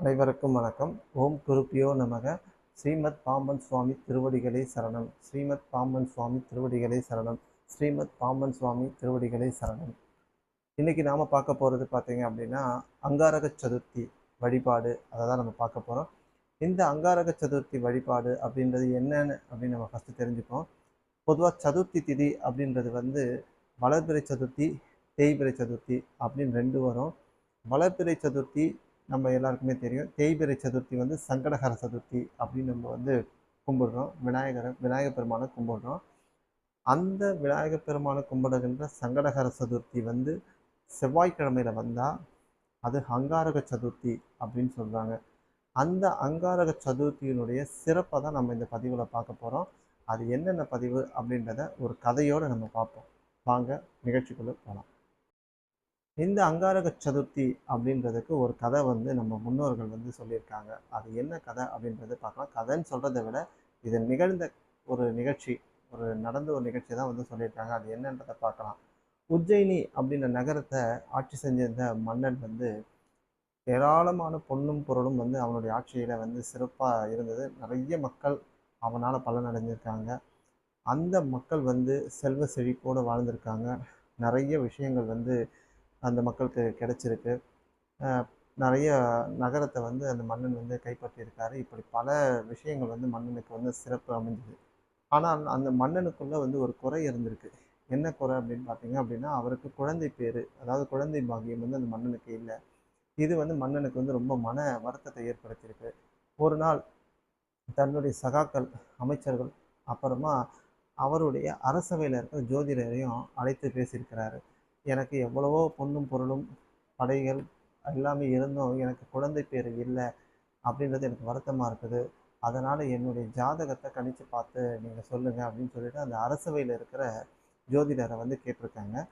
அனைவருக்கும் வணக்கம். ஓம் குருப்பியோ நமக. ஸ்ரீமத் பாம்பன் சுவாமி திருவடிகளே சரணம். ஸ்ரீமத் பாம்பன் சுவாமி திருவடிகளே சரணம். ஸ்ரீமத் பாம்பன் சுவாமி திருவடிகளே சரணம். இன்னைக்கு நாம பார்க்க போறது பார்த்தீங்க அப்படின்னா, அங்காரக சதுர்த்தி வழிபாடு அதை தான் நம்ம பார்க்க போறோம். இந்த அங்காரக சதுர்த்தி வழிபாடு அப்படின்றது என்னன்னு அப்படின்னு நம்ம ஃபர்ஸ்ட் தெரிஞ்சுப்போம். பொதுவாக சதுர்த்தி திதி அப்படின்றது வந்து வளர்பிறை சதுர்த்தி, தேய்பிறை சதுர்த்தி அப்படின்னு ரெண்டு வரும். வளர்பிறை சதுர்த்தி நம்ம எல்லாருக்குமே தெரியும். தேய்பிறை சதுர்த்தி வந்து சங்கடஹர சதுர்த்தி அப்படின்னு நம்ம வந்து கும்பிடுறோம். விநாயகர் பெருமானை கும்பிடுறோம். அந்த விநாயகர் பெருமானை கும்பிடுகின்ற சங்கடஹர சதுர்த்தி வந்து செவ்வாய்க்கிழமையில வந்தால் அது அங்காரக சதுர்த்தி அப்படின்னு சொல்கிறாங்க. அந்த அங்காரக சதுர்த்தியினுடைய சிறப்பை தான் நம்ம இந்த பதிவில் பார்க்க போகிறோம். அது என்னென்ன பதிவு அப்படின்றத ஒரு கதையோடு நம்ம பார்ப்போம். வாங்க நிகழ்ச்சிக்குள்ளே போகலாம். இந்த அங்காரக சதுர்த்தி அப்படின்றதுக்கு ஒரு கதை வந்து நம்ம முன்னோர்கள் வந்து சொல்லியிருக்காங்க. அது என்ன கதை அப்படின்றத பார்க்கலாம். கதைன்னு சொல்கிறத விட இது நிகழ்ந்த ஒரு நிகழ்ச்சி, நடந்த ஒரு நிகழ்ச்சி தான் வந்து சொல்லியிருக்காங்க. அது என்னன்றதை பார்க்கலாம். உஜ்ஜயினி அப்படின்ற நகரத்தை ஆட்சி செஞ்சிருந்த மன்னன் வந்து ஏராளமான பொன்னும் பொருளும் வந்து அவனுடைய ஆட்சியில் வந்து சிறப்பாக இருந்தது. நிறைய மக்கள் அவனால் பலனடைஞ்சிருக்காங்க. அந்த மக்கள் வந்து செல்வ செழிப்போடு வாழ்ந்திருக்காங்க. நிறைய விஷயங்கள் வந்து அந்த மக்களுக்கு கிடைச்சிருக்கு. நிறைய நகரத்தை வந்து அந்த மன்னன் வந்து கைப்பற்றியிருக்காரு. இப்படி பல விஷயங்கள் வந்து மன்னனுக்கு வந்து சிறப்பு அமைஞ்சுது. ஆனால் அந்த மன்னனுக்குள்ளே வந்து ஒரு குறை இருந்திருக்கு. என்ன குறை அப்படின்னு பார்த்தீங்க அப்படின்னா, அவருக்கு குழந்தை பேர், அதாவது குழந்தை பாக்கியம் வந்து அந்த மன்னனுக்கு இல்லை. இது வந்து மன்னனுக்கு வந்து ரொம்ப மன வருத்தத்தை ஏற்படுத்தியிருக்கு. ஒரு நாள் தன்னுடைய சகாக்கள், அமைச்சர்கள், அப்புறமா அவருடைய அரசவையில் இருக்கிற ஜோதிடரையும் அழைத்து பேசியிருக்கிறாரு. எனக்கு எவ்வளவோ பொன்னும் பொருளும் படைகள் எல்லாமே இருந்தும் எனக்கு குழந்தை பேர் இல்லை அப்படின்றது எனக்கு வருத்தமாக இருக்குது. அதனால் என்னுடைய ஜாதகத்தை கணித்து பார்த்து நீங்கள் சொல்லுங்கள் அப்படின்னு சொல்லிட்டு அந்த அரசவையில் இருக்கிற ஜோதிடரை வந்து கேட்டிருக்காங்க.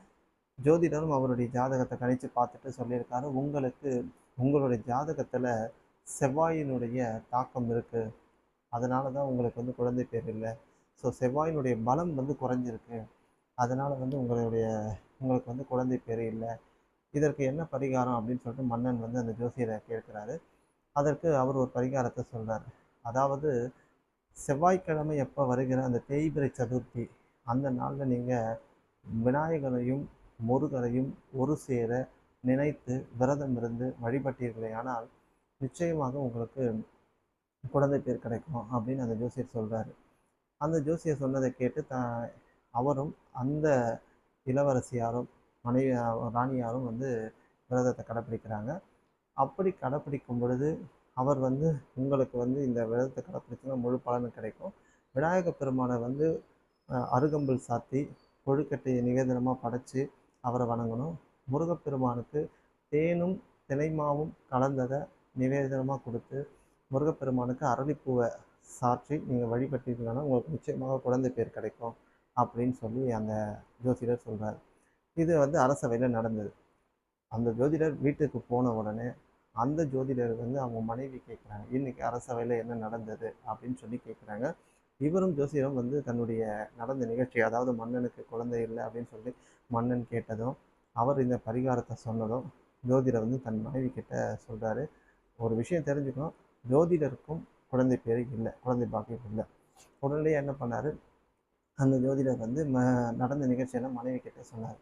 ஜோதிடரும் அவருடைய ஜாதகத்தை கணித்து பார்த்துட்டு சொல்லியிருக்காரு, உங்களுக்கு உங்களுடைய ஜாதகத்தில் செவ்வாயினுடைய தாக்கம் இருக்குது. அதனால தான் உங்களுக்கு வந்து குழந்தை பேர் இல்லை. ஸோ செவ்வாயினுடைய பலம் வந்து குறைஞ்சிருக்கு. அதனால் வந்து உங்களுக்கு வந்து குழந்தை பேர் இல்லை. இதற்கு என்ன பரிகாரம் அப்படின்னு சொல்லிட்டு மன்னன் வந்து அந்த ஜோசியரை கேட்குறாரு. அதற்கு அவர் ஒரு பரிகாரத்தை சொல்கிறார். அதாவது செவ்வாய்க்கிழமை எப்போ வருகிற அந்த தேய்பிறை சதுர்த்தி அந்த நாளில் நீங்கள் விநாயகரையும் முருகரையும் ஒரு சேர நினைத்து விரதம் இருந்து வழிபட்டீர்களே ஆனால் நிச்சயமாக உங்களுக்கு குழந்தை பேர் கிடைக்கும் அப்படின்னு அந்த ஜோசியர் சொல்கிறாரு. அந்த ஜோசியர் சொன்னதை கேட்டு அவரும் அந்த இளவரசியாரும் மனைவி ராணியாரும் வந்து விரதத்தை கடைப்பிடிக்கிறாங்க. அப்படி கடைப்பிடிக்கும் பொழுது அவர் வந்து உங்களுக்கு வந்து இந்த விரதத்தை கடைப்பிடிச்சா முழு பலனும் கிடைக்கும். விநாயகர் பெருமானை வந்து அருகம்புல் சாத்தி கொழுக்கட்டையை நிவேதனமாக படைச்சி அவரை வணங்கணும். முருகப்பெருமானுக்கு தேனும் தினைமாவும் கலந்ததை நிவேதனமாக கொடுத்து முருகப்பெருமானுக்கு அரளிப்பூவை சாற்றி நீங்கள் வழிபட்டீர்கள்னா உங்களுக்கு நிச்சயமாக குழந்தை பேர் கிடைக்கும் அப்படின்னு சொல்லி அந்த ஜோதிடர் சொல்கிறார். இது வந்து அரசவையில் நடந்தது. அந்த ஜோதிடர் வீட்டுக்கு போன உடனே அந்த ஜோதிடர் வந்து அவங்க மனைவி கேட்குறாங்க, இன்னைக்கு அரசவையில் என்ன நடந்தது அப்படின்னு சொல்லி கேட்குறாங்க. இவரும் ஜோசியரும் வந்து தன்னுடைய நடந்த நிகழ்ச்சி, அதாவது மன்னனுக்கு குழந்தை இல்லை அப்படின்னு சொல்லி மன்னன் கேட்டதும் அவர் இந்த பரிகாரத்தை சொன்னதும் ஜோதிடர் வந்து தன் மனைவி கிட்ட சொல்கிறாரு, ஒரு விஷயம் தெரிஞ்சுக்கணும், ஜோதிடருக்கும் குழந்தை பேர் இல்லை, குழந்தை பாக்கியம் இல்லை. உடனே என்ன பண்ணார், அந்த ஜோதிடர் வந்து நடந்த நிகழ்ச்சியெல்லாம் மனைவி கிட்ட சொன்னார்.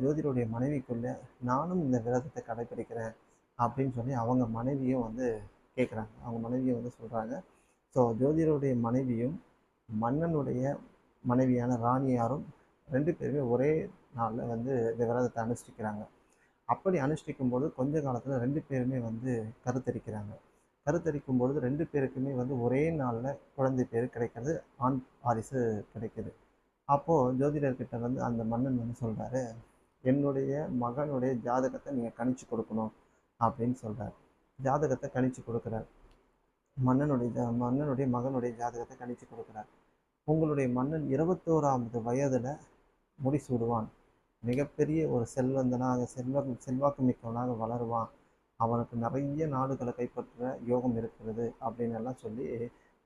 ஜோதிடருடைய மனைவிக்குள்ள நானும் இந்த விரதத்தை கடைப்பிடிக்கிறேன் அப்படின்னு சொல்லி அவங்க மனைவியும் வந்து கேட்குறாங்க. அவங்க மனைவியும் வந்து சொல்கிறாங்க. ஸோ ஜோதிடருடைய மனைவியும் மன்னனுடைய மனைவியான ராணியாரும் ரெண்டு பேருமே ஒரே நாளில் வந்து இந்த விரதத்தை அனுஷ்டிக்கிறாங்க. அப்படி அனுஷ்டிக்கும் போது கொஞ்ச காலத்தில் ரெண்டு பேருமே வந்து கருத்தரிக்கிறாங்க. கருத்தரிக்கும் பொழுது ரெண்டு பேருக்குமே வந்து ஒரே நாளில் குழந்தை பேர் கிடைக்கிறது, ஆண் வாரிசு கிடைக்கிது. அப்போது ஜோதிடர்கிட்ட வந்து அந்த மன்னன் வந்து சொல்கிறாரு, என்னுடைய மகனுடைய ஜாதகத்தை நீங்கள் கணிச்சு கொடுக்கணும் அப்படின்னு சொல்கிறார். ஜாதகத்தை கணிச்சு கொடுக்குறார். மன்னனுடைய மகனுடைய ஜாதகத்தை கணிச்சு கொடுக்குறார். உங்களுடைய மன்னன் 21வது வயதில் முடிசூடுவான். மிகப்பெரிய ஒரு செல்வாக்கு மிக்கவனாக வளருவான். அவனுக்கு நிறைய நாடுகளை கைப்பற்ற யோகம் இருக்கிறது அப்படின்னு எல்லாம் சொல்லி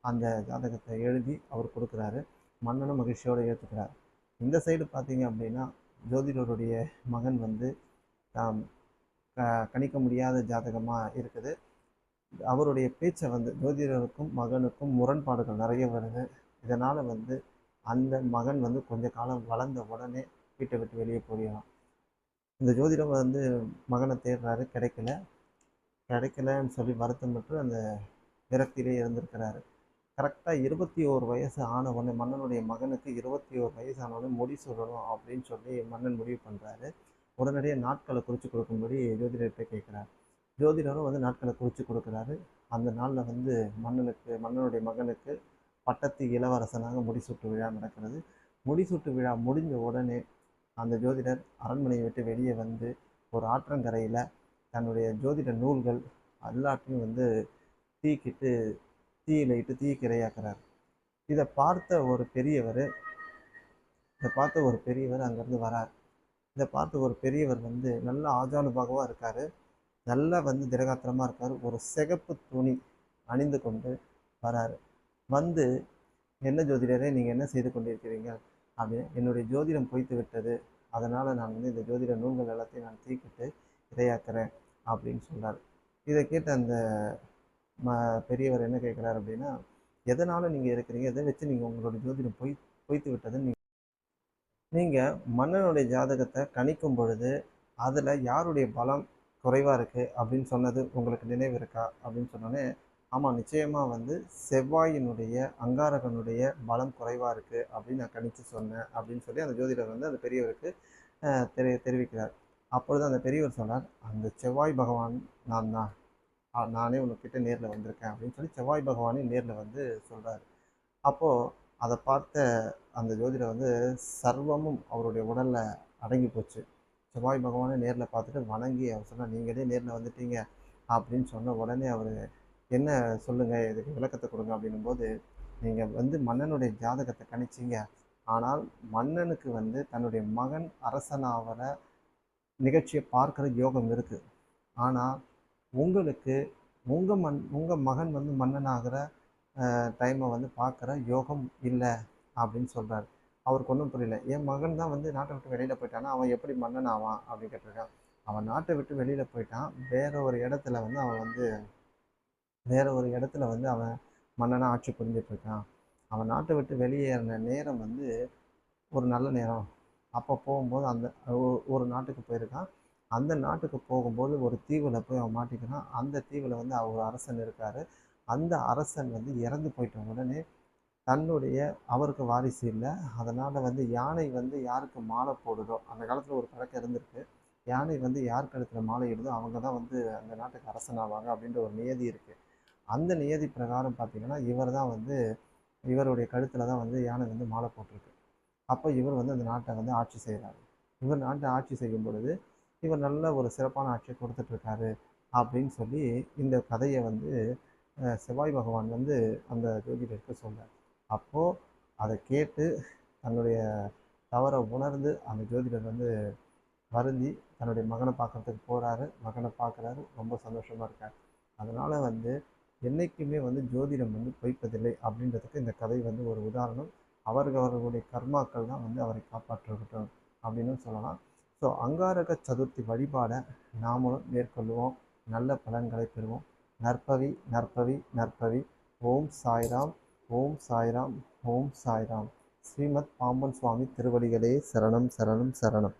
அந்த ஜாதகத்தை எழுதி அவர் கொடுக்குறாரு. மன்னனும் மகிழ்ச்சியோடு ஏற்றுக்கிறார். இந்த சைடு பார்த்தீங்க அப்படின்னா ஜோதிடருடைய மகன் வந்து கணிக்க முடியாத ஜாதகமாக இருக்குது. அவருடைய பேச்சை வந்து ஜோதிடருக்கும் மகனுக்கும் முரண்பாடுகள் நிறைய வருது. இதனால் வந்து அந்த மகன் வந்து கொஞ்ச காலம் வளர்ந்த உடனே வீட்டை விட்டு வெளியே போயிடலாம். இந்த ஜோதிடம் வந்து மகனை தேடுறாரு, கிடைக்கல. கிடைக்கலன்னு சொல்லி வருத்தப்பட்டு அந்த விரக்தியிலே இருந்திருக்கிறாரு. கரெக்டாக 21 வயசு ஆன உடனே மன்னனுடைய மகனுக்கு 21 வயசு ஆன உடனே முடிசூடணும் அப்படின்னு சொல்லி மன்னன் முடிவு பண்ணுறாரு. உடனடியாக நாட்களை குறித்து கொடுக்கும்படி ஜோதிடர்கிட்ட கேட்குறாரு. ஜோதிடரும் வந்து நாட்களை குறித்து கொடுக்குறாரு. அந்த நாளில் வந்து மன்னனுடைய மகனுக்கு பட்டத்து இளவரசனாக முடிசூட்டு விழா நடக்கிறது. முடிசூட்டு விழா முடிஞ்ச உடனே அந்த ஜோதிடர் அரண்மனையை விட்டு வெளியே வந்து ஒரு ஆற்றங்கரையில் தன்னுடைய ஜோதிட நூல்கள் எல்லாத்தையும் வந்து தீக்கிட்டு தீயில இட்டு தீக்கு இரையாக்குறார். இதை பார்த்த ஒரு பெரியவர் அங்கேருந்து வரார். இதை பார்த்த ஒரு பெரியவர் வந்து நல்ல ஆஜானுபாகவாக இருக்கார், நல்லா வந்து திடகாத்திரமாக இருக்கார். ஒரு சிகப்பு துணி அணிந்து கொண்டு வராரு. வந்து, என்ன ஜோதிடரே, நீங்கள் என்ன செய்து கொண்டிருக்கிறீங்க அப்படின்னு. என்னுடைய ஜோதிடம் பொய்த்து விட்டது, அதனால் நான் வந்து இந்த ஜோதிட நூல்கள் எல்லாத்தையும் நான் தீக்கிட்டு இரையாக்குறேன் அப்படின்னு சொல்கிறார். இதை கேட்ட அந்த பெரியவர் என்ன கேட்குறாரு அப்படின்னா, எதனால் நீங்கள் இருக்கிறீங்க, எதை வச்சு நீங்கள் உங்களோட ஜோதிடம் பொய்த்து விட்டதுன்னு நீங்கள் மன்னனுடைய ஜாதகத்தை கணிக்கும் பொழுது அதில் யாருடைய பலம் குறைவாக இருக்குது அப்படின்னு சொன்னது உங்களுக்கு நினைவு இருக்கா அப்படின்னு சொன்னோன்னே, ஆமாம் நிச்சயமாக வந்து செவ்வாயினுடைய அங்காரகனுடைய பலம் குறைவாக இருக்குது அப்படின்னு நான் கணித்து சொன்னேன் அப்படின்னு சொல்லி அந்த ஜோதிடர் வந்து அந்த பெரியவருக்கு தெரிவிக்கிறார். அப்பொழுது அந்த பெரியவர் சொன்னார், அந்த செவ்வாய் பகவான் நான் தான், நானே உங்ககிட்ட நேரில் வந்திருக்கேன் அப்படின்னு சொல்லி செவ்வாய் பகவானே நேரில் வந்து சொல்கிறார். அப்போது அதை பார்த்த அந்த ஜோதிடர் வந்து சர்வமும் அவருடைய உடலில் அடங்கி போச்சு. செவ்வாய் பகவானை நேரில் பார்த்துட்டு வணங்கி அவர் சொன்னார், நீங்களே நேரில் வந்துட்டீங்க அப்படின்னு சொன்ன உடனே அவர், என்ன சொல்லுங்கள், இதுக்கு விளக்கத்தை கொடுங்க அப்படின்னும்போது, நீங்கள் வந்து மன்னனுடைய ஜாதகத்தை கணிச்சிங்க, ஆனால் மன்னனுக்கு வந்து தன்னுடைய மகன் அரசனாகிற நிகழ்ச்சியை பார்க்குற யோகம் இருக்குது. ஆனால் உங்களுக்கு உங்கள் மகன் வந்து மன்னனாகிற டைமை வந்து பார்க்குற யோகம் இல்லை அப்படின்னு சொல்கிறார். அவருக்கு ஒன்றும் புரியல. என் மகன் தான் வந்து நாட்டை விட்டு வெளியில் போயிட்டானா, அவன் எப்படி மன்னன் ஆவான் அப்படின்னு கேட்டிருக்கான். அவன் நாட்டை விட்டு வெளியில் போயிட்டான், வேற ஒரு இடத்துல வந்து அவன் மன்னனாக ஆட்சி புரிஞ்சிட்ருக்கான். அவன் நாட்டை விட்டு வெளியேறின நேரம் வந்து ஒரு நல்ல நேரம். அப்போ போகும்போது அந்த ஒரு நாட்டுக்கு போயிருக்கான். அந்த நாட்டுக்கு போகும்போது ஒரு தீவில் போய் அவன் மாட்டிக்கிறான். அந்த தீவில் வந்து ஒரு அரசன் இருக்கார். அந்த அரசன் வந்து இறந்து போயிட்ட உடனே அவருக்கு வாரிசு இல்லை. அதனால் வந்து யானை வந்து யாருக்கு மாலை போடுதோ, அந்த காலத்தில் ஒரு பழக்கம் இருந்திருக்கு, யானை வந்து யார் கழுத்தில் மாலை இடுதோ அவங்க தான் வந்து அந்த நாட்டுக்கு அரசனாவாங்க அப்படின்ற ஒரு நியதி இருக்குது. அந்த நியதி பிரகாரம் பார்த்திங்கன்னா இவருடைய கழுத்தில் தான் வந்து யானை வந்து மாலை போட்டிருக்கு. அப்போ இவர் வந்து அந்த நாட்டை வந்து ஆட்சி செய்கிறாரு. இவர் நாட்டை ஆட்சி செய்யும் பொழுது இவர் நல்ல ஒரு சிறப்பான ஆட்சியை கொடுத்துட்ருக்காரு அப்படின்னு சொல்லி இந்த கதையை வந்து செவ்வாய் பகவான் வந்து அந்த ஜோதிடருக்கு சொல்கிறார். அப்போது அதை கேட்டு தன்னுடைய தவறை உணர்ந்து அந்த ஜோதிடர் வந்து வருந்தி தன்னுடைய மகனை பார்க்குறதுக்கு போகிறாரு. மகனை பார்க்குறாரு, ரொம்ப சந்தோஷமாக இருக்கார். அதனால் வந்து என்றைக்குமே வந்து ஜோதிடம் வந்து பொய்ப்பதில்லை அப்படின்றதுக்கு இந்த கதை வந்து ஒரு உதாரணம். அவர்களுடைய கர்மாக்கள் தான் வந்து அவரை காப்பாற்றட்டும் அப்படின்னு சொல்லலாம். ஸோ அங்காரக சதுர்த்தி வழிபாடை நாமளும் மேற்கொள்வோம், நல்ல பலன்களை பெறுவோம். நற்பவி நற்பவி நற்பவி. ஓம் சாய்ராம், ஓம் சாய்ராம், ஓம் சாய்ராம். ஸ்ரீமத் பாம்பன் சுவாமி திருவடிகளே சரணம் சரணம் சரணம்.